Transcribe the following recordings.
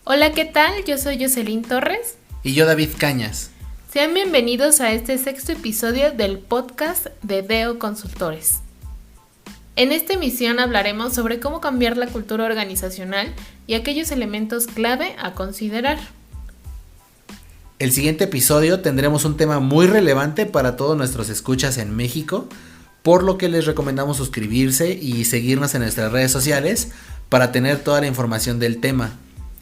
Hola, ¿qué tal? Yo soy Jocelyn Torres. Y yo, David Cañas. Sean bienvenidos a este sexto episodio del podcast de Deo Consultores. En esta emisión hablaremos sobre cómo cambiar la cultura organizacional y aquellos elementos clave a considerar. El siguiente episodio tendremos un tema muy relevante para todos nuestros escuchas en México, por lo que les recomendamos suscribirse y seguirnos en nuestras redes sociales para tener toda la información del tema.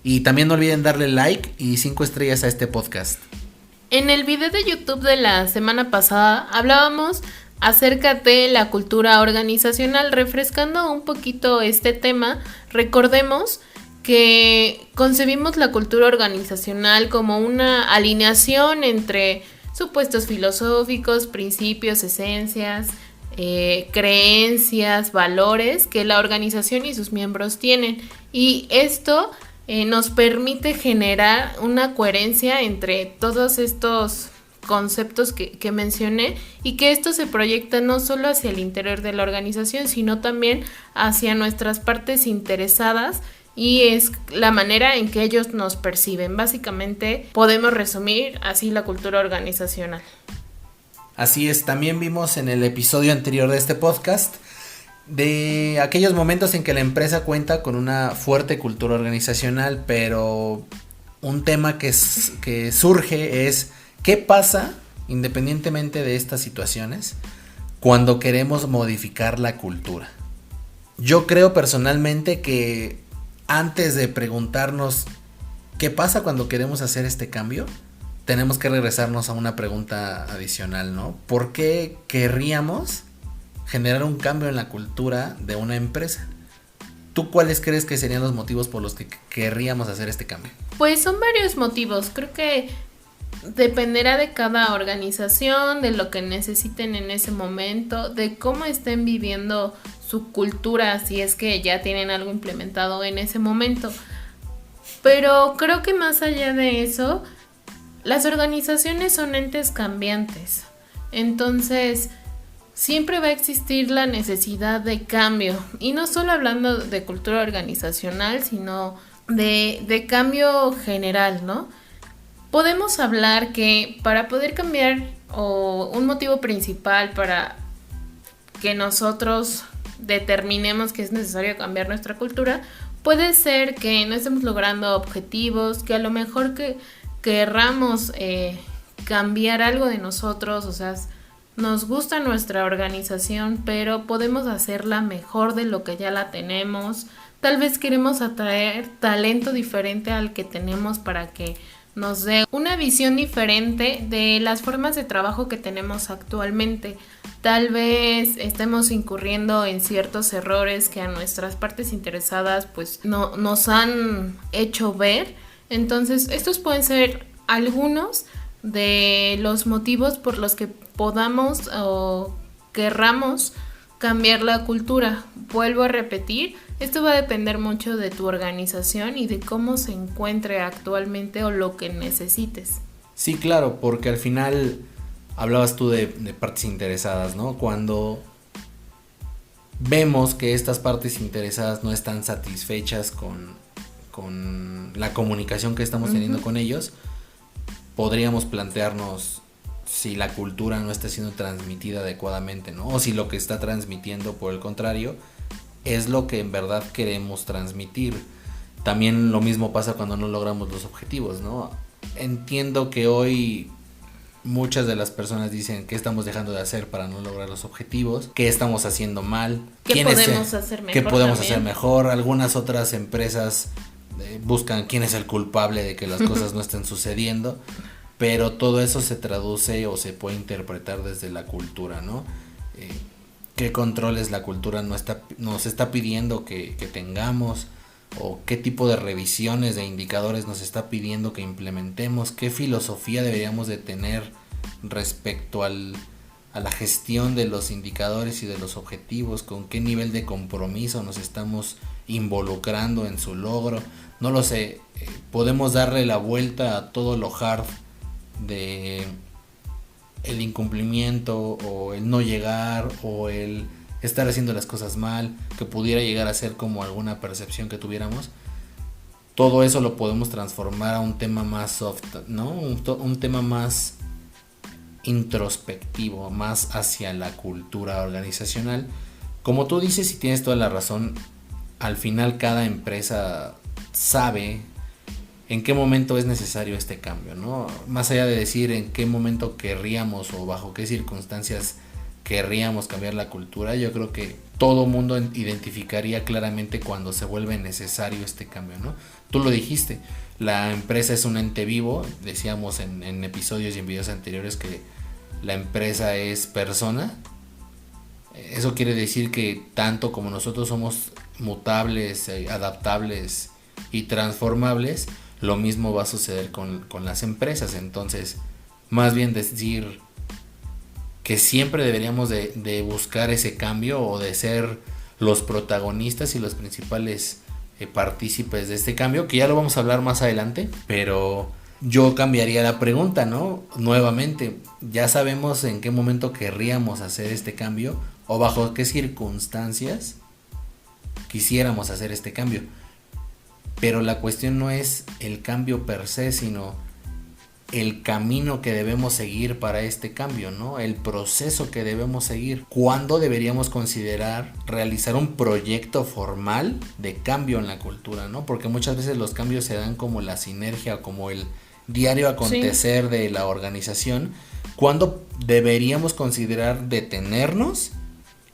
Y también no olviden darle like y 5 estrellas a este podcast. En el video de YouTube de la semana pasada hablábamos acerca de la cultura organizacional. Refrescando un poquito este tema, recordemos que concebimos la cultura organizacional como una alineación entre supuestos filosóficos, principios, esencias, creencias, valores que la organización y sus miembros tienen. Y esto nos permite generar una coherencia entre todos estos conceptos que mencioné, y que esto se proyecta no solo hacia el interior de la organización, sino también hacia nuestras partes interesadas, y es la manera en que ellos nos perciben. Básicamente podemos resumir así la cultura organizacional. Así es, también vimos en el episodio anterior de este podcast de aquellos momentos en que la empresa cuenta con una fuerte cultura organizacional, pero un tema que surge es ¿qué pasa, independientemente de estas situaciones, cuando queremos modificar la cultura? Yo creo personalmente que antes de preguntarnos ¿qué pasa cuando queremos hacer este cambio?, tenemos que regresarnos a una pregunta adicional, ¿no? ¿Por qué querríamos generar un cambio en la cultura de una empresa? ¿Tú cuáles crees que serían los motivos por los que querríamos hacer este cambio? Pues son varios motivos. Creo que dependerá de cada organización, de lo que necesiten en ese momento, de cómo estén viviendo su cultura, si es que ya tienen algo implementado en ese momento. Pero creo que más allá de eso, las organizaciones son entes cambiantes. Entonces siempre va a existir la necesidad de cambio, y no solo hablando de cultura organizacional, sino de cambio general, ¿no? Podemos hablar que para poder cambiar, o un motivo principal para que nosotros determinemos que es necesario cambiar nuestra cultura, puede ser que no estemos logrando objetivos, que a lo mejor que querramos cambiar algo de nosotros, o sea, nos gusta nuestra organización, pero podemos hacerla mejor de lo que ya la tenemos. Tal vez queremos atraer talento diferente al que tenemos para que nos dé una visión diferente de las formas de trabajo que tenemos actualmente. Tal vez estemos incurriendo en ciertos errores que a nuestras partes interesadas pues no nos han hecho ver. Entonces, estos pueden ser algunos de los motivos por los que podamos o querramos cambiar la cultura. Vuelvo a repetir, esto va a depender mucho de tu organización y de cómo se encuentre actualmente o lo que necesites. Sí, claro, porque al final hablabas tú de partes interesadas, ¿no? Cuando vemos que estas partes interesadas no están satisfechas con la comunicación que estamos teniendo con ellos, podríamos plantearnos si la cultura no está siendo transmitida adecuadamente, ¿no? O si lo que está transmitiendo, por el contrario, es lo que en verdad queremos transmitir. También lo mismo pasa cuando no logramos los objetivos, ¿no? Entiendo que hoy muchas de las personas dicen qué estamos dejando de hacer para no lograr los objetivos, qué estamos haciendo mal, qué podemos hacer mejor. ¿Qué podemos hacer mejor? Algunas otras empresas buscan quién es el culpable de que las cosas no estén sucediendo, pero todo eso se traduce o se puede interpretar desde la cultura, ¿no? ¿Qué controles la cultura nos está pidiendo que tengamos? ¿O qué tipo de revisiones de indicadores nos está pidiendo que implementemos? ¿Qué filosofía deberíamos de tener respecto a la gestión de los indicadores y de los objetivos? ¿Con qué nivel de compromiso nos estamos involucrando en su logro? No lo sé, podemos darle la vuelta a todo lo hard de el incumplimiento o el no llegar o el estar haciendo las cosas mal, que pudiera llegar a ser como alguna percepción que tuviéramos, todo eso lo podemos transformar a un tema más soft, ¿no? Un tema más introspectivo, más hacia la cultura organizacional. Como tú dices y tienes toda la razón, al final cada empresa sabe en qué momento es necesario este cambio, ¿no? Más allá de decir en qué momento querríamos o bajo qué circunstancias querríamos cambiar la cultura, yo creo que todo mundo identificaría claramente cuando se vuelve necesario este cambio, ¿no? Tú lo dijiste, la empresa es un ente vivo, decíamos en episodios y en videos anteriores que la empresa es persona. Eso quiere decir que tanto como nosotros somos mutables, adaptables y transformables, lo mismo va a suceder con las empresas. Entonces, más bien decir que siempre deberíamos de buscar ese cambio o de ser los protagonistas y los principales partícipes de este cambio, que ya lo vamos a hablar más adelante, pero yo cambiaría la pregunta, ¿no? Nuevamente, ya sabemos en qué momento querríamos hacer este cambio o bajo qué circunstancias quisiéramos hacer este cambio. Pero la cuestión no es el cambio per se, sino el camino que debemos seguir para este cambio, ¿no? El proceso que debemos seguir. ¿Cuándo deberíamos considerar realizar un proyecto formal de cambio en la cultura, ¿no? Porque muchas veces los cambios se dan como la sinergia, como el diario acontecer de la organización. ¿Cuándo deberíamos considerar detenernos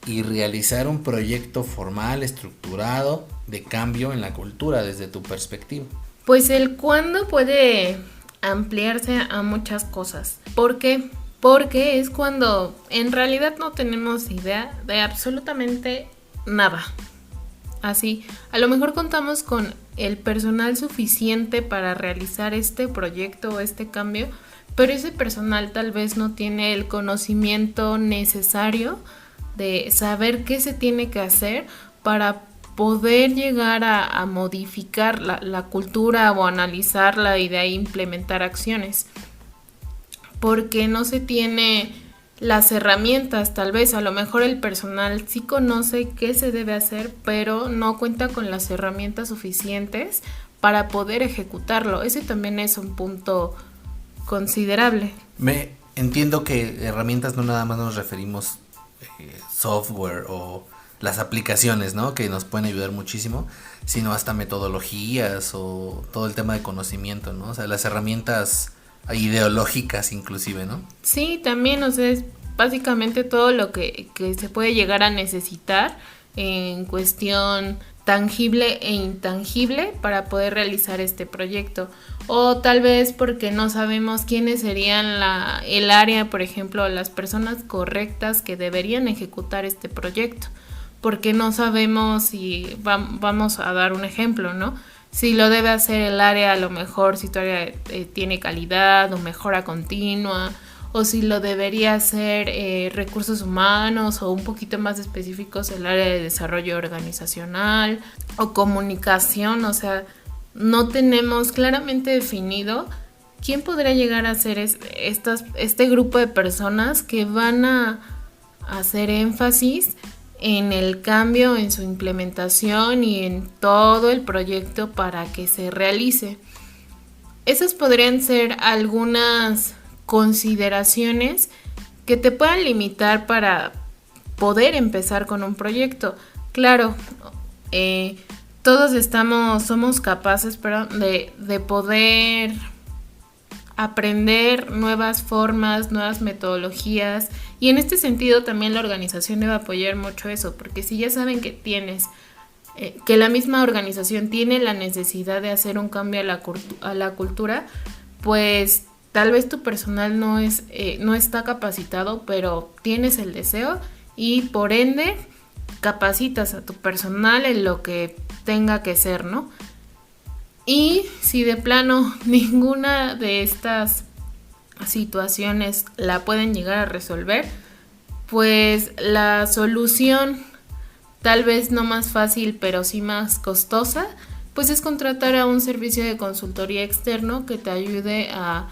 y realizar un proyecto formal, estructurado, de cambio en la cultura desde tu perspectiva? Pues el cuándo puede ampliarse a muchas cosas. ¿Por qué? Porque es cuando en realidad no tenemos idea de absolutamente nada. Así, a lo mejor contamos con el personal suficiente para realizar este proyecto o este cambio, pero ese personal tal vez no tiene el conocimiento necesario de saber qué se tiene que hacer para poder llegar a modificar la cultura o analizarla y de ahí implementar acciones. Porque no se tiene las herramientas, tal vez a lo mejor el personal sí conoce qué se debe hacer, pero no cuenta con las herramientas suficientes para poder ejecutarlo. Ese también es un punto considerable. Me entiendo que herramientas no nada más nos referimos software o las aplicaciones, ¿no? Que nos pueden ayudar muchísimo, sino hasta metodologías o todo el tema de conocimiento, ¿no? O sea, las herramientas ideológicas inclusive, ¿no? Sí, también, o sea, es básicamente todo lo que se puede llegar a necesitar en cuestión tangible e intangible para poder realizar este proyecto. O tal vez porque no sabemos quiénes serían el área, por ejemplo, las personas correctas que deberían ejecutar este proyecto. Porque no sabemos si vamos a dar un ejemplo, ¿no? Si lo debe hacer el área, a lo mejor si tu área tiene calidad o mejora continua, o si lo debería hacer recursos humanos o un poquito más específicos el área de desarrollo organizacional o comunicación. O sea, no tenemos claramente definido quién podría llegar a ser este grupo de personas que van a hacer énfasis en el cambio, en su implementación y en todo el proyecto para que se realice. Esas podrían ser algunas consideraciones que te puedan limitar para poder empezar con un proyecto. Claro, todos somos capaces, de poder aprender nuevas formas, nuevas metodologías, y en este sentido también la organización debe apoyar mucho eso, porque si ya saben que que la misma organización tiene la necesidad de hacer un cambio a la cultura, pues tal vez tu personal no está capacitado, pero tienes el deseo y por ende capacitas a tu personal en lo que tenga que ser, ¿no? Y si de plano ninguna de estas situaciones la pueden llegar a resolver, pues la solución, tal vez no más fácil pero sí más costosa, pues es contratar a un servicio de consultoría externo que te ayude a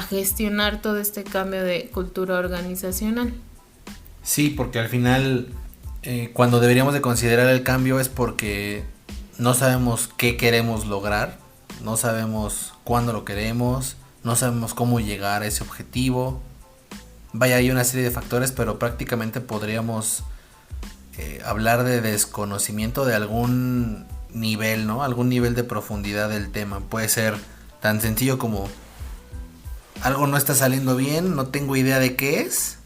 gestionar todo este cambio de cultura organizacional. Sí, porque al final cuando deberíamos de considerar el cambio es porque no sabemos qué queremos lograr no sabemos cuándo lo queremos, no sabemos cómo llegar a ese objetivo. Vaya, hay una serie de factores, pero prácticamente podríamos hablar de desconocimiento de algún nivel, ¿no? Algún nivel de profundidad del tema. Puede ser tan sencillo como algo no está saliendo bien, no tengo idea de qué es,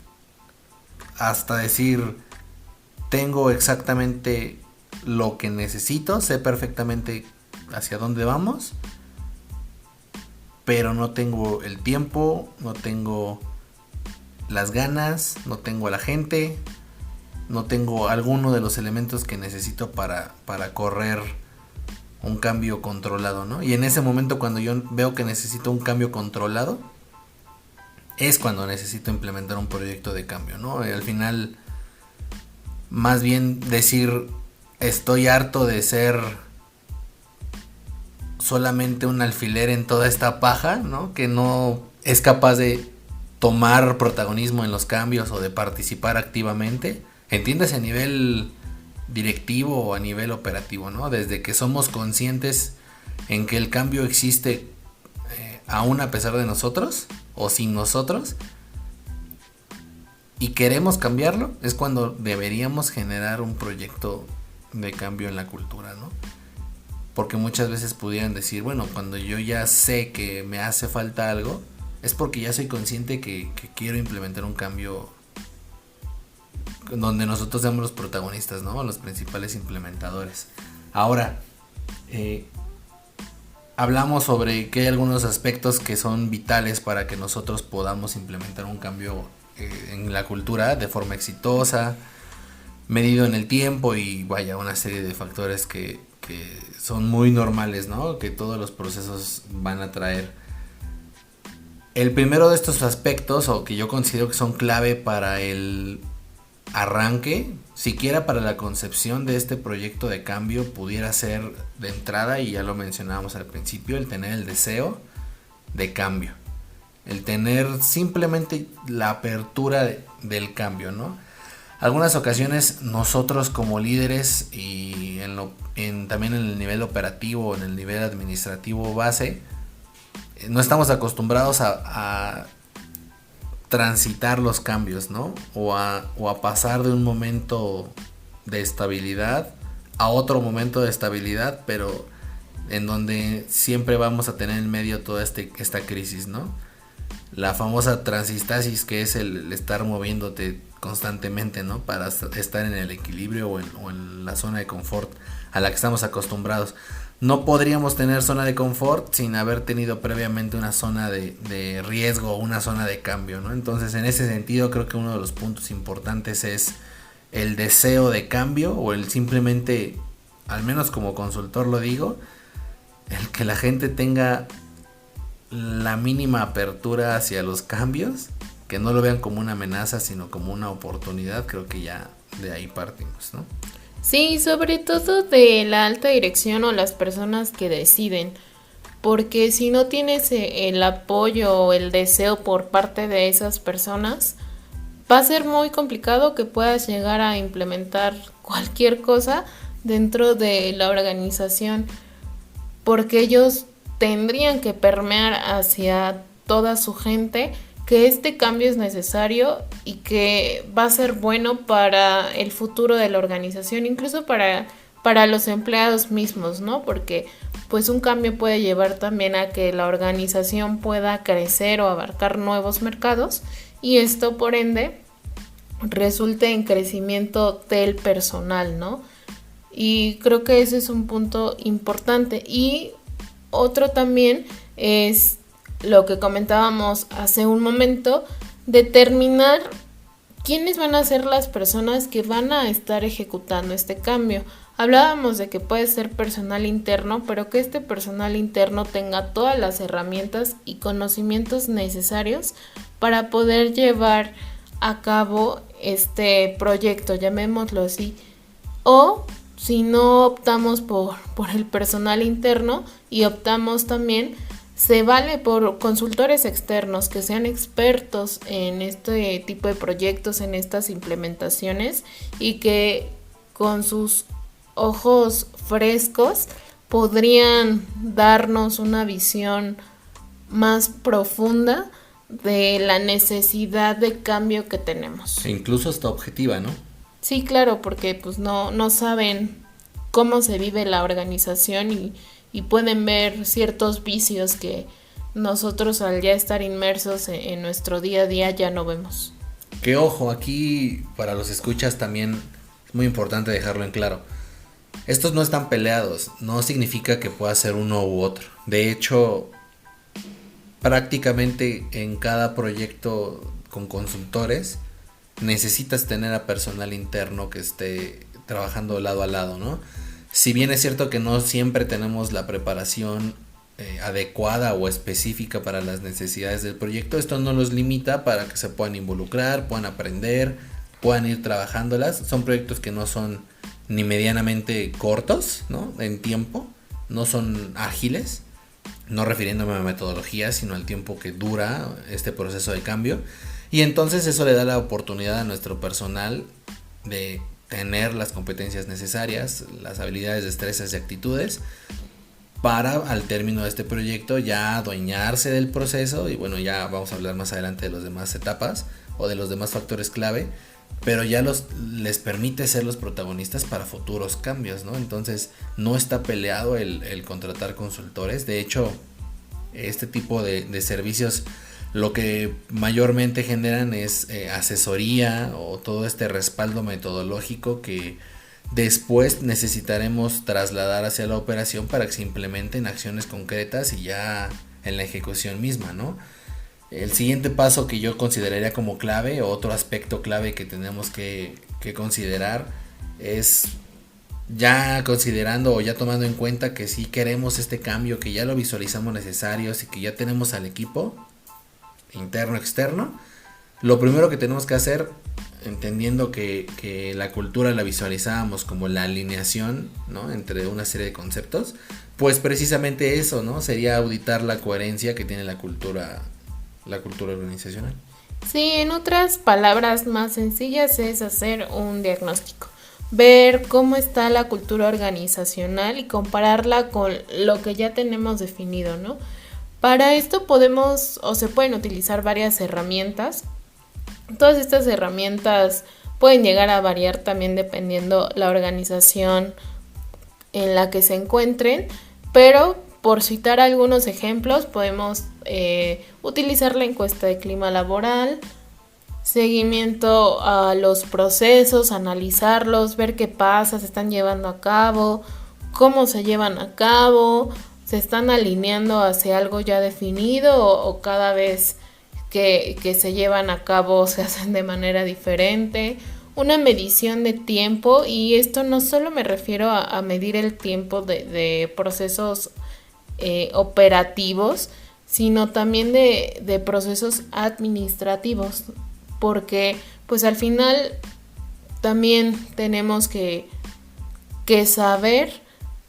hasta decir tengo exactamente lo que necesito, sé perfectamente hacia dónde vamos, pero no tengo el tiempo, no tengo las ganas, no tengo a la gente, no tengo alguno de los elementos que necesito para correr un cambio controlado, ¿no? Y en ese momento, cuando yo veo que necesito un cambio controlado, es cuando necesito implementar un proyecto de cambio, ¿no? Y al final, más bien decir, estoy harto de ser solamente un alfiler en toda esta paja, ¿no? Que no es capaz de tomar protagonismo en los cambios o de participar activamente. Entiéndase a nivel directivo o a nivel operativo, ¿no? Desde que somos conscientes en que el cambio existe aún a pesar de nosotros o sin nosotros y queremos cambiarlo, es cuando deberíamos generar un proyecto de cambio en la cultura, ¿no? Porque muchas veces pudieran decir, bueno, cuando yo ya sé que me hace falta algo, es porque ya soy consciente que quiero implementar un cambio donde nosotros seamos los protagonistas, ¿no? Los principales implementadores. Ahora, hablamos sobre que hay algunos aspectos que son vitales para que nosotros podamos implementar un cambio en la cultura de forma exitosa, medido en el tiempo y vaya, una serie de factores que son muy normales, ¿no? Que todos los procesos van a traer. El primero de estos aspectos, o que yo considero que son clave para el arranque, siquiera para la concepción de este proyecto de cambio, pudiera ser de entrada, y ya lo mencionábamos al principio, el tener el deseo de cambio, el tener simplemente la apertura del cambio, ¿no? Algunas ocasiones nosotros como líderes y también en el nivel operativo, en el nivel administrativo base, no estamos acostumbrados a transitar los cambios, ¿no? O a pasar de un momento de estabilidad a otro momento de estabilidad, pero en donde siempre vamos a tener en medio toda esta crisis, ¿no? La famosa transistasis, que es el estar moviéndote constantemente, ¿no? Para estar en el equilibrio o en la zona de confort a la que estamos acostumbrados. No podríamos tener zona de confort sin haber tenido previamente una zona de riesgo o una zona de cambio, ¿no? Entonces, en ese sentido, creo que uno de los puntos importantes es el deseo de cambio, o el simplemente, al menos como consultor lo digo, el que la gente tenga la mínima apertura hacia los cambios, que no lo vean como una amenaza, sino como una oportunidad. Creo que ya de ahí partimos, ¿no? Sí, sobre todo de la alta dirección o las personas que deciden, porque si no tienes el apoyo o el deseo por parte de esas personas, va a ser muy complicado que puedas llegar a implementar cualquier cosa dentro de la organización, porque ellos tendrían que permear hacia toda su gente que este cambio es necesario y que va a ser bueno para el futuro de la organización, incluso para los empleados mismos, ¿no? Porque pues un cambio puede llevar también a que la organización pueda crecer o abarcar nuevos mercados, y esto por ende resulte en crecimiento del personal, ¿no? Y creo que ese es un punto importante. Y otro también es lo que comentábamos hace un momento, determinar quiénes van a ser las personas que van a estar ejecutando este cambio. Hablábamos de que puede ser personal interno, pero que este personal interno tenga todas las herramientas y conocimientos necesarios para poder llevar a cabo este proyecto, llamémoslo así. O si no optamos por el personal interno y optamos también, se vale por consultores externos que sean expertos en este tipo de proyectos, en estas implementaciones, y que con sus ojos frescos podrían darnos una visión más profunda de la necesidad de cambio que tenemos. E incluso hasta objetiva, ¿no? Sí, claro, porque pues no saben cómo se vive la organización y pueden ver ciertos vicios que nosotros al ya estar inmersos en nuestro día a día ya no vemos. Que ojo, aquí para los escuchas también es muy importante dejarlo en claro. Estos no están peleados, no significa que pueda ser uno u otro. De hecho, prácticamente en cada proyecto con consultores necesitas tener a personal interno que esté trabajando lado a lado, ¿no? Si bien es cierto que no siempre tenemos la preparación adecuada o específica para las necesidades del proyecto, esto no los limita para que se puedan involucrar, puedan aprender, puedan ir trabajándolas. Son proyectos que no son ni medianamente cortos, ¿no? En tiempo, no son ágiles, no refiriéndome a metodologías, sino al tiempo que dura este proceso de cambio. Y entonces eso le da la oportunidad a nuestro personal de tener las competencias necesarias, las habilidades, destrezas y actitudes para al término de este proyecto ya adueñarse del proceso. Y bueno, ya vamos a hablar más adelante de las demás etapas o de los demás factores clave, pero ya les permite ser los protagonistas para futuros cambios, ¿no? Entonces no está peleado el contratar consultores. De hecho, este tipo de servicios lo que mayormente generan es asesoría o todo este respaldo metodológico que después necesitaremos trasladar hacia la operación para que se implementen acciones concretas y ya en la ejecución misma, ¿no? El siguiente paso que yo consideraría como clave, o otro aspecto clave que tenemos que considerar, es ya considerando o ya tomando en cuenta que sí queremos este cambio, que ya lo visualizamos necesarios y que ya tenemos al equipo interno, externo. Lo primero que tenemos que hacer, entendiendo que la cultura la visualizábamos como la alineación, ¿no?, entre una serie de conceptos, pues precisamente eso, ¿no?, sería auditar la coherencia que tiene la cultura organizacional. Sí, en otras palabras más sencillas es hacer un diagnóstico, ver cómo está la cultura organizacional y compararla con lo que ya tenemos definido, ¿no? Para esto podemos o se pueden utilizar varias herramientas. Todas estas herramientas pueden llegar a variar también dependiendo la organización en la que se encuentren, pero por citar algunos ejemplos podemos utilizar la encuesta de clima laboral, seguimiento a los procesos, analizarlos, ver qué pasa, se están llevando a cabo, cómo se llevan a cabo, se están alineando hacia algo ya definido o cada vez que se llevan a cabo se hacen de manera diferente. Una medición de tiempo, y esto no solo me refiero a medir el tiempo de procesos operativos, sino también de procesos administrativos, porque pues al final también tenemos que saber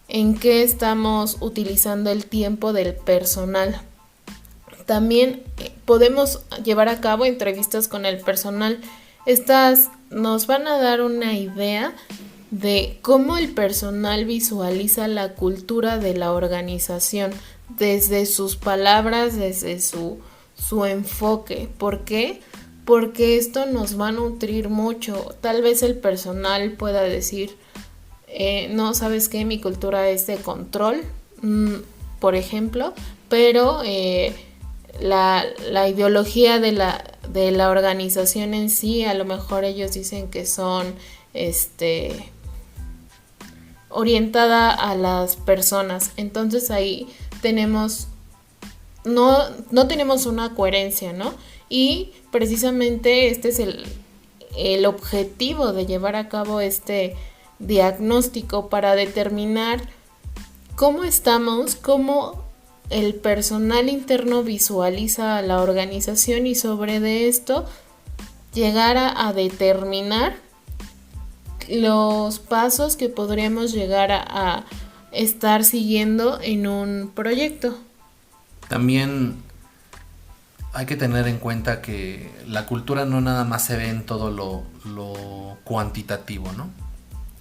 en qué estamos utilizando el tiempo del personal. También podemos llevar a cabo entrevistas con el personal. Estas nos van a dar una idea de cómo el personal visualiza la cultura de la organización, desde sus palabras, desde su enfoque. ¿Por qué? Porque esto nos va a nutrir mucho. Tal vez el personal pueda decir, no, ¿sabes qué? Mi cultura es de control, por ejemplo, pero la ideología de la organización en sí, a lo mejor ellos dicen que son orientada a las personas. Entonces ahí tenemos no tenemos una coherencia, ¿no? Y precisamente este es el objetivo de llevar a cabo este diagnóstico, para determinar cómo estamos, cómo el personal interno visualiza la organización, y sobre de esto llegar a determinar los pasos que podríamos llegar a estar siguiendo en un proyecto. También hay que tener en cuenta que la cultura no nada más se ve en todo lo cuantitativo, ¿no?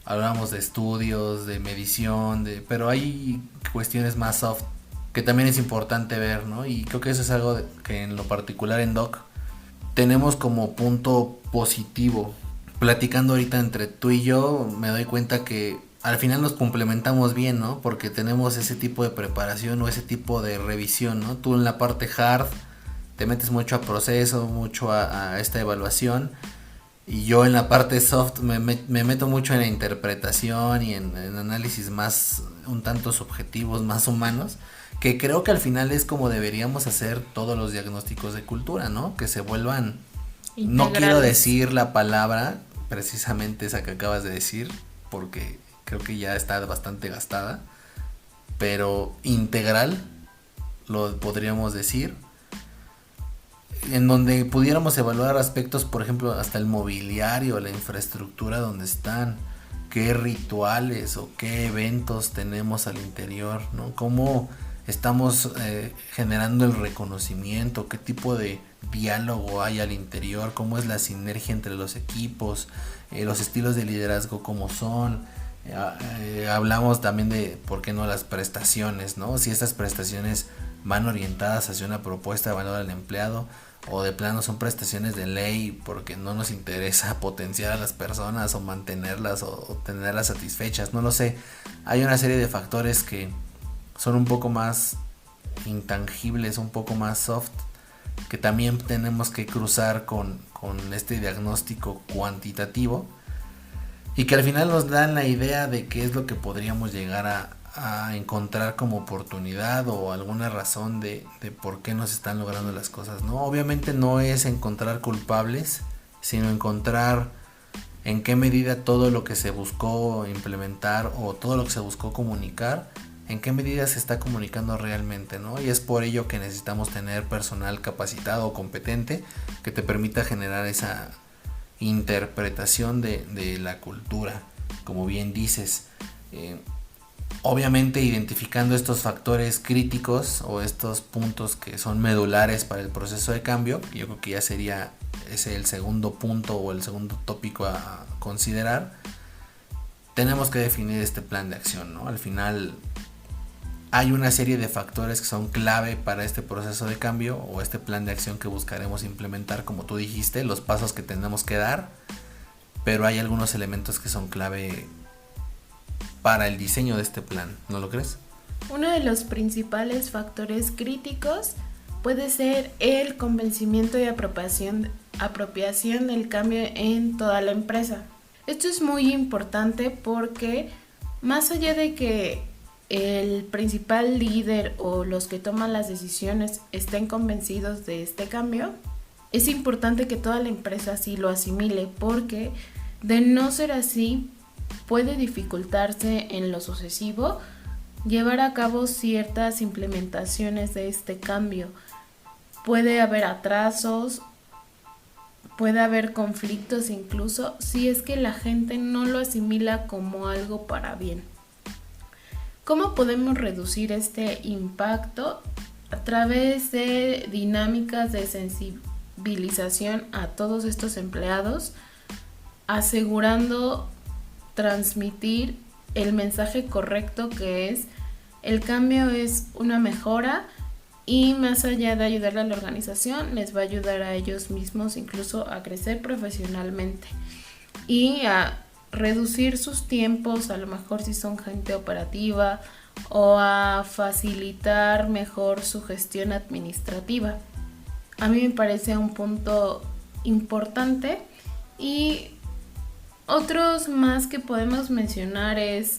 Hablamos de estudios, de medición, pero hay cuestiones más soft que también es importante ver, ¿no? Y creo que eso es algo que en lo particular en Doc tenemos como punto positivo. Platicando ahorita entre tú y yo, me doy cuenta que al final nos complementamos bien, ¿no? Porque tenemos ese tipo de preparación o ese tipo de revisión, ¿no? Tú en la parte hard te metes mucho a proceso, mucho a esta evaluación, y yo en la parte soft me meto mucho en la interpretación y en análisis más un tanto subjetivos, más humanos, que creo que al final es como deberíamos hacer todos los diagnósticos de cultura, ¿no? Que se vuelvan, no quiero decir la palabra precisamente esa que acabas de decir, porque creo que ya está bastante gastada, pero integral, lo podríamos decir, en donde pudiéramos evaluar aspectos, por ejemplo, hasta el mobiliario, la infraestructura donde están, qué rituales o qué eventos tenemos al interior, ¿no? Cómo estamos generando el reconocimiento, qué tipo de diálogo hay al interior, cómo es la sinergia entre los equipos, los estilos de liderazgo cómo son. Hablamos también de, ¿por qué no?, las prestaciones, ¿no? Si estas prestaciones van orientadas hacia una propuesta de valor al empleado, o de plano son prestaciones de ley porque no nos interesa potenciar a las personas o mantenerlas o tenerlas satisfechas, no lo sé. Hay una serie de factores que son un poco más intangibles, un poco más soft, que también tenemos que cruzar con este diagnóstico cuantitativo, y que al final nos dan la idea de qué es lo que podríamos llegar a encontrar como oportunidad o alguna razón de por qué no se están logrando las cosas, ¿no? Obviamente no es encontrar culpables, sino encontrar en qué medida todo lo que se buscó implementar o todo lo que se buscó comunicar, en qué medida se está comunicando realmente, ¿no? Y es por ello que necesitamos tener personal capacitado o competente que te permita generar esa interpretación de la cultura, como bien dices. Obviamente identificando estos factores críticos o estos puntos que son medulares para el proceso de cambio, yo creo que ya sería ese el segundo punto o el segundo tópico a considerar. Tenemos que definir este plan de acción, ¿no? Al final hay una serie de factores que son clave para este proceso de cambio o este plan de acción que buscaremos implementar, como tú dijiste, los pasos que tenemos que dar, pero hay algunos elementos que son clave para el diseño de este plan, ¿no lo crees? Uno de los principales factores críticos puede ser el convencimiento y apropiación del cambio en toda la empresa. Esto es muy importante porque más allá de que el principal líder o los que toman las decisiones estén convencidos de este cambio, es importante que toda la empresa así lo asimile, porque de no ser así puede dificultarse en lo sucesivo llevar a cabo ciertas implementaciones de este cambio. Puede haber atrasos, puede haber conflictos incluso si es que la gente no lo asimila como algo para bien. ¿Cómo podemos reducir este impacto? A través de dinámicas de sensibilización a todos estos empleados, asegurando transmitir el mensaje correcto, que es el cambio es una mejora, y más allá de ayudarle a la organización, les va a ayudar a ellos mismos incluso a crecer profesionalmente y a reducir sus tiempos, a lo mejor si son gente operativa, o a facilitar mejor su gestión administrativa. A mí me parece un punto importante. Y otros más que podemos mencionar es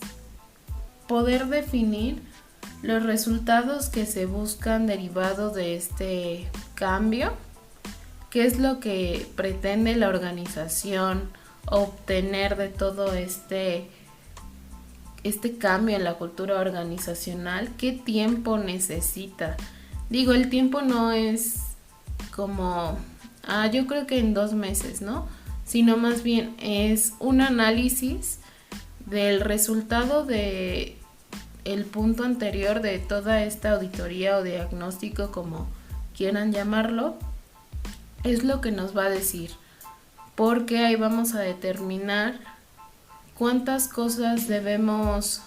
poder definir los resultados que se buscan derivados de este cambio, qué es lo que pretende la organización obtener de todo este cambio en la cultura organizacional, qué tiempo necesita. Digo, el tiempo no es como, yo creo que en 2 meses, ¿no? Sino más bien es un análisis del resultado de el punto anterior de toda esta auditoría o diagnóstico, como quieran llamarlo, es lo que nos va a decir, porque ahí vamos a determinar cuántas cosas debemos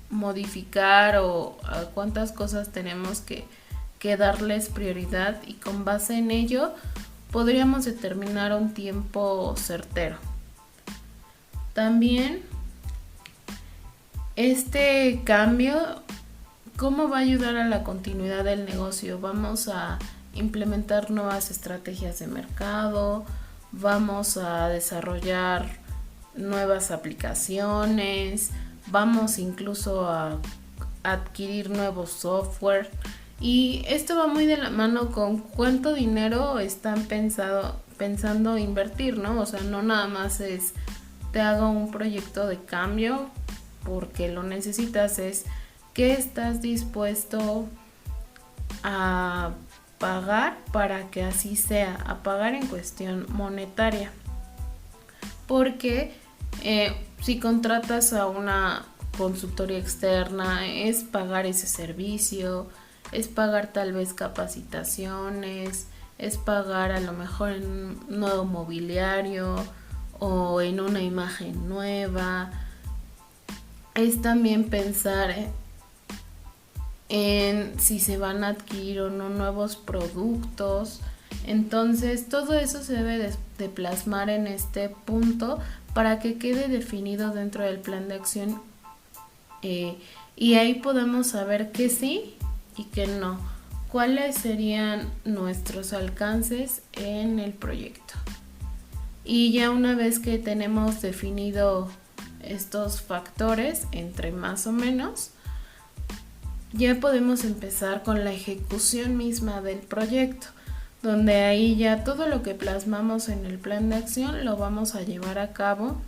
modificar o a cuántas cosas tenemos que darles prioridad, y con base en ello podríamos determinar un tiempo certero. También este cambio, ¿cómo va a ayudar a la continuidad del negocio? Vamos a implementar nuevas estrategias de mercado, vamos a desarrollar nuevas aplicaciones, vamos incluso a adquirir nuevos software, y esto va muy de la mano con cuánto dinero están pensando invertir, ¿no? O sea, no nada más es te hago un proyecto de cambio porque lo necesitas, es qué estás dispuesto a pagar para que así sea, a pagar en cuestión monetaria. Porque si contratas a una consultoría externa, es pagar ese servicio, es pagar tal vez capacitaciones, es pagar a lo mejor en un nuevo mobiliario o en una imagen nueva. Es también pensar en si se van a adquirir o no nuevos productos. Entonces todo eso se debe de plasmar en este punto para que quede definido dentro del plan de acción, y ahí podemos saber que sí y que no, cuáles serían nuestros alcances en el proyecto. Y ya una vez que tenemos definido estos factores, entre más o menos, ya podemos empezar con la ejecución misma del proyecto, donde ahí ya todo lo que plasmamos en el plan de acción lo vamos a llevar a cabo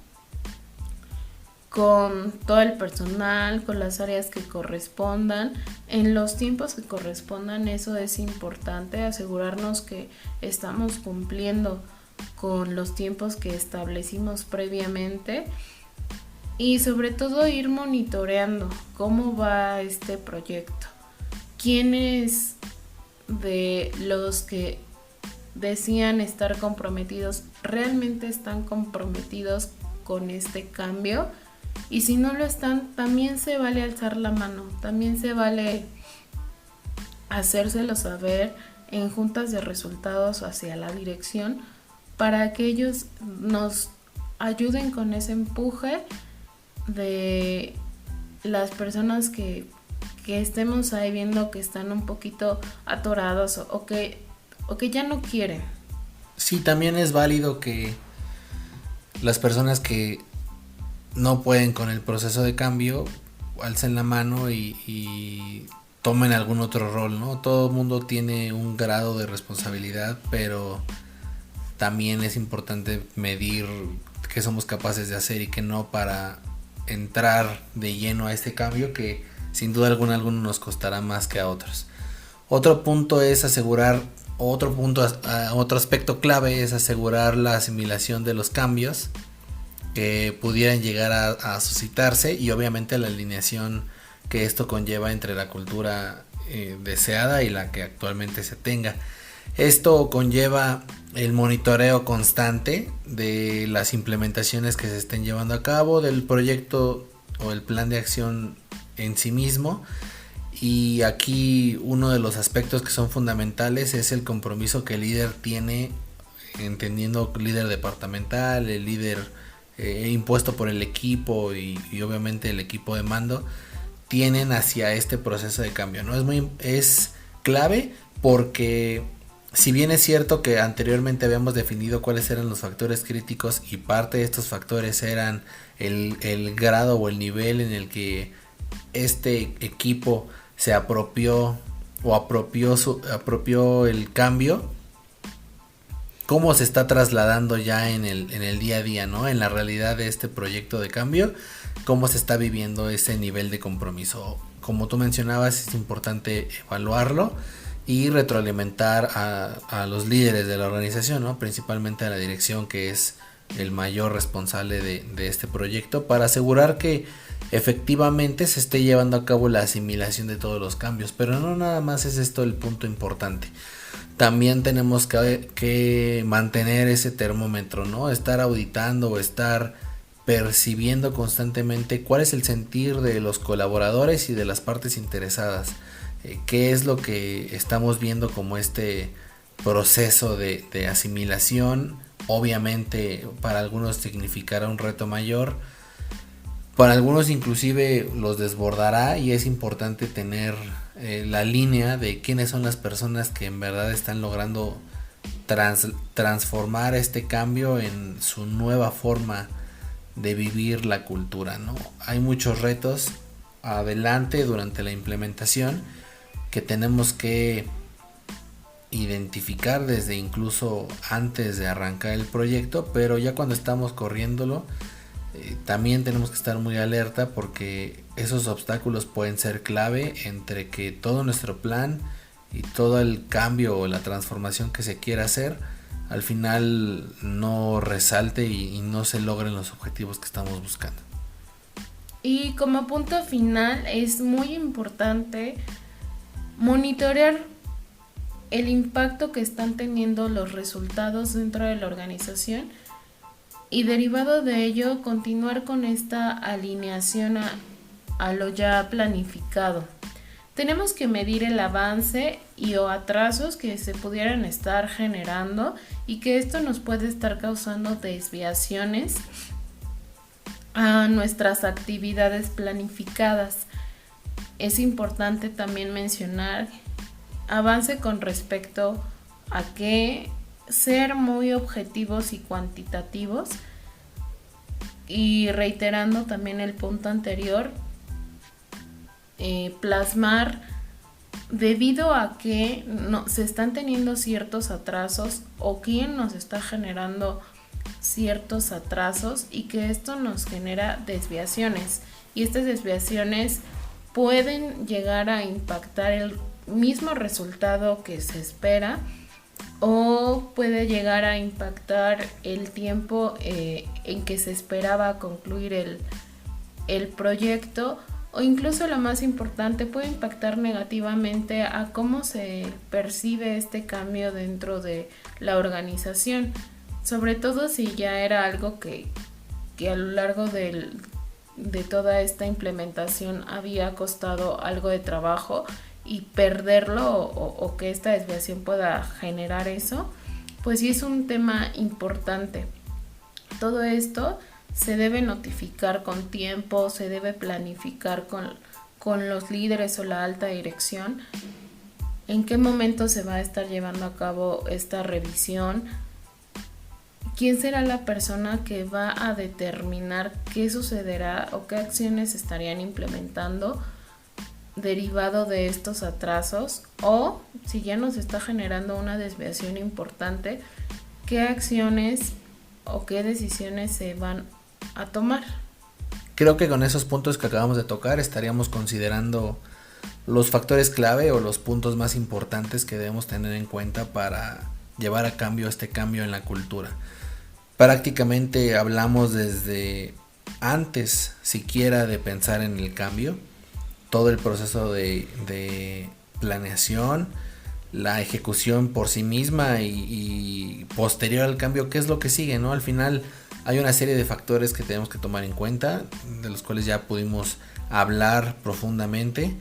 con todo el personal, con las áreas que correspondan, en los tiempos que correspondan. Eso es importante, asegurarnos que estamos cumpliendo con los tiempos que establecimos previamente, y sobre todo ir monitoreando cómo va este proyecto, quiénes de los que decían estar comprometidos realmente están comprometidos con este cambio, y si no lo están, también se vale alzar la mano, también se vale hacérselo saber en juntas de resultados hacia la dirección, para que ellos nos ayuden con ese empuje de las personas que estemos ahí viendo que están un poquito atorados o que ya no quieren. Sí, también es válido que las personas que no pueden con el proceso de cambio alcen la mano y tomen algún otro rol, ¿no? Todo el mundo tiene un grado de responsabilidad, pero también es importante medir qué somos capaces de hacer y qué no, para entrar de lleno a este cambio que sin duda alguna a algunos nos costará más que a otros. Otro punto es asegurar, otro aspecto clave es asegurar la asimilación de los cambios que pudieran llegar a suscitarse, y obviamente la alineación que esto conlleva entre la cultura deseada y la que actualmente se tenga. Esto conlleva el monitoreo constante de las implementaciones que se estén llevando a cabo, del proyecto o el plan de acción en sí mismo. Y aquí uno de los aspectos que son fundamentales es el compromiso que el líder tiene, entendiendo líder departamental, el líder impuesto por el equipo y obviamente el equipo de mando, tienen hacia este proceso de cambio, ¿no? Es clave, porque si bien es cierto que anteriormente habíamos definido cuáles eran los factores críticos, y parte de estos factores eran el grado o el nivel en el que este equipo se apropió el cambio, cómo se está trasladando ya en el día a día, ¿no? En la realidad de este proyecto de cambio, cómo se está viviendo ese nivel de compromiso. Como tú mencionabas, es importante evaluarlo y retroalimentar a los líderes de la organización, ¿no? Principalmente a la dirección, que es el mayor responsable de este proyecto, para asegurar que efectivamente se esté llevando a cabo la asimilación de todos los cambios. Pero no nada más es esto el punto importante. También tenemos que mantener ese termómetro, ¿no? Estar auditando o estar percibiendo constantemente cuál es el sentir de los colaboradores y de las partes interesadas, qué es lo que estamos viendo como este proceso de asimilación. Obviamente para algunos significará un reto mayor, para algunos inclusive los desbordará, y es importante tener la línea de quiénes son las personas que en verdad están logrando transformar este cambio en su nueva forma de vivir la cultura, ¿no? Hay muchos retos adelante durante la implementación que tenemos que identificar desde incluso antes de arrancar el proyecto, pero ya cuando estamos corriéndolo también tenemos que estar muy alerta, porque esos obstáculos pueden ser clave entre que todo nuestro plan y todo el cambio o la transformación que se quiera hacer al final no resalte y no se logren los objetivos que estamos buscando. Y como punto final es muy importante monitorear el impacto que están teniendo los resultados dentro de la organización, y derivado de ello continuar con esta alineación a lo ya planificado. Tenemos que medir el avance y o atrasos que se pudieran estar generando, y que esto nos puede estar causando desviaciones a nuestras actividades planificadas. Es importante también mencionar avance con respecto a que ser muy objetivos y cuantitativos, y reiterando también el punto anterior, plasmar debido a que se están teniendo ciertos atrasos o quién nos está generando ciertos atrasos, y que esto nos genera desviaciones, y estas desviaciones pueden llegar a impactar el mismo resultado que se espera, o puede llegar a impactar el tiempo en que se esperaba concluir el proyecto, o incluso lo más importante, puede impactar negativamente a cómo se percibe este cambio dentro de la organización, sobre todo si ya era algo que a lo largo de toda esta implementación había costado algo de trabajo, y perderlo o que esta desviación pueda generar eso, pues sí es un tema importante. Todo esto se debe notificar con tiempo, se debe planificar con los líderes o la alta dirección en qué momento se va a estar llevando a cabo esta revisión, quién será la persona que va a determinar qué sucederá o qué acciones estarían implementando derivado de estos atrasos, o si ya nos está generando una desviación importante, qué acciones o qué decisiones se van a tomar. Creo que con esos puntos que acabamos de tocar estaríamos considerando los factores clave o los puntos más importantes que debemos tener en cuenta para llevar a cabo este cambio en la cultura. Prácticamente hablamos desde antes siquiera de pensar en el cambio, todo el proceso de planeación, la ejecución por sí misma y posterior al cambio, ¿qué es lo que sigue, no? Al final hay una serie de factores que tenemos que tomar en cuenta, de los cuales ya pudimos hablar profundamente.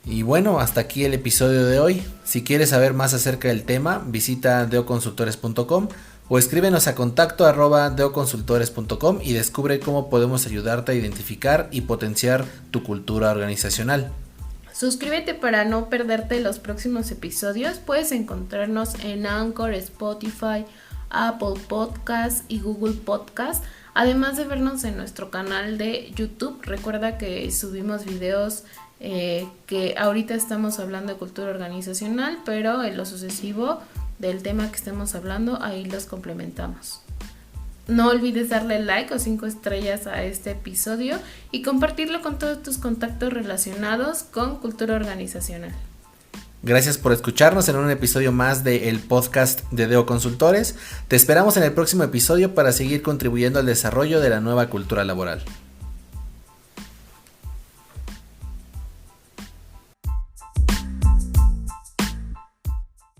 Y bueno, hasta aquí el episodio de hoy. Si quieres saber más acerca del tema, visita deoconsultores.com o escríbenos a contacto@deoconsultores.com y descubre cómo podemos ayudarte a identificar y potenciar tu cultura organizacional. Suscríbete para no perderte los próximos episodios. Puedes encontrarnos en Anchor, Spotify, Apple Podcast y Google Podcast, además de vernos en nuestro canal de YouTube. Recuerda que subimos videos que ahorita estamos hablando de cultura organizacional, pero en lo sucesivo del tema que estemos hablando, ahí los complementamos. No olvides darle like o 5 estrellas a este episodio y compartirlo con todos tus contactos relacionados con cultura organizacional. Gracias por escucharnos en un episodio más del podcast de Deo Consultores. Te esperamos en el próximo episodio para seguir contribuyendo al desarrollo de la nueva cultura laboral.